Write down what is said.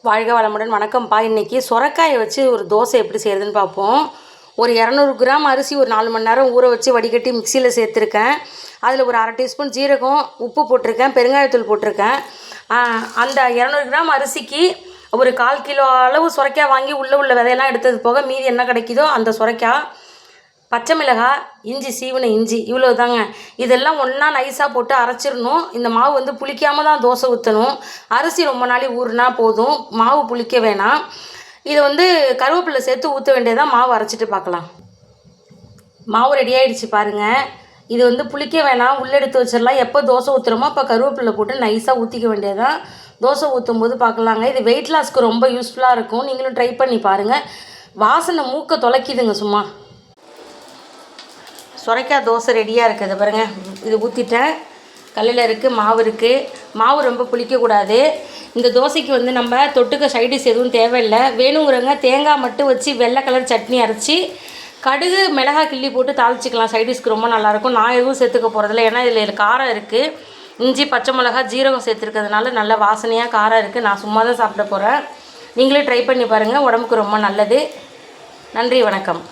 வாழ்க வளமுடன். வணக்கம்ப்பா. இன்றைக்கி சுரைக்காயை வச்சு ஒரு தோசை எப்படி செய்கிறதுன்னு பார்ப்போம். ஒரு 200 கிராம் அரிசி ஒரு 4 மணி நேரம் ஊற வச்சு வடிகட்டி மிக்சியில் சேர்த்துருக்கேன். அதில் ஒரு 1/2 டீஸ்பூன் ஜீரகம், உப்பு போட்டிருக்கேன், பெருங்காயத்தூள் போட்டிருக்கேன். அந்த 200 கிராம் அரிசிக்கு ஒரு 1/4 கிலோ அளவு சுரைக்காய் வாங்கி உள்ள விதையெல்லாம் எடுத்தது போக மீதி என்ன கிடைக்குதோ அந்த சுரைக்காய், பச்சை மிளகாய், இஞ்சி, சீவன இஞ்சி, இவ்வளோ தாங்க. இதெல்லாம் ஒன்றா நைஸாக போட்டு அரைச்சிடணும். இந்த மாவு வந்து புளிக்காமல் தான் தோசை ஊற்றணும். அரிசி ரொம்ப நாளை ஊறுனா போதும், மாவு புளிக்க வேணாம். இதை வந்து கருவேப்பிலை சேர்த்து ஊற்ற வேண்டியதான். மாவு அரைச்சிட்டு பார்க்கலாம். மாவு ரெடி ஆகிடுச்சு பாருங்கள். இது வந்து புளிக்க வேணாம், உள்ளே எடுத்து வச்சிடலாம். எப்போ தோசை ஊற்றுறோமோ அப்போ கருவேப்பிலை போட்டு நைஸாக ஊற்றிக்க வேண்டியதான். தோசை ஊற்றும் போது பார்க்கலாங்க. இது வெயிட் லாஸ்க்கு ரொம்ப யூஸ்ஃபுல்லாக இருக்கும். நீங்களும் ட்ரை பண்ணி பாருங்கள். வாசனை மூக்க தொலைக்குதுங்க சும்மா. சுரைக்காய் தோசை ரெடியாக இருக்குது பாருங்கள். இது ஊற்றிட்டேன். கல்லில் இருக்குது, மாவு இருக்குது. மாவு ரொம்ப புளிக்கக்கூடாது. இந்த தோசைக்கு வந்து நம்ம தொட்டுக்க சைடிஷ் எதுவும் தேவையில்லை. வேணுங்கிறவங்க தேங்காய் மட்டும் வச்சு வெள்ளை கலர் சட்னி அரைச்சி கடுகு மிளகாய் கிள்ளி போட்டு தாளிச்சிக்கலாம். சைடிஷ்க்கு ரொம்ப நல்லாயிருக்கும். நான் எதுவும் சேர்த்துக்க போகிறதில்ல, ஏன்னா இதில் காரம் இருக்குது. இஞ்சி, பச்சை மிளகாய், ஜீரகம் சேர்த்துருக்கிறதுனால நல்ல வாசனையாக காரம் இருக்குது. நான் சும்மா தான் சாப்பிட போகிறேன். நீங்களே ட்ரை பண்ணி பாருங்கள். உடம்புக்கு ரொம்ப நல்லது. நன்றி, வணக்கம்.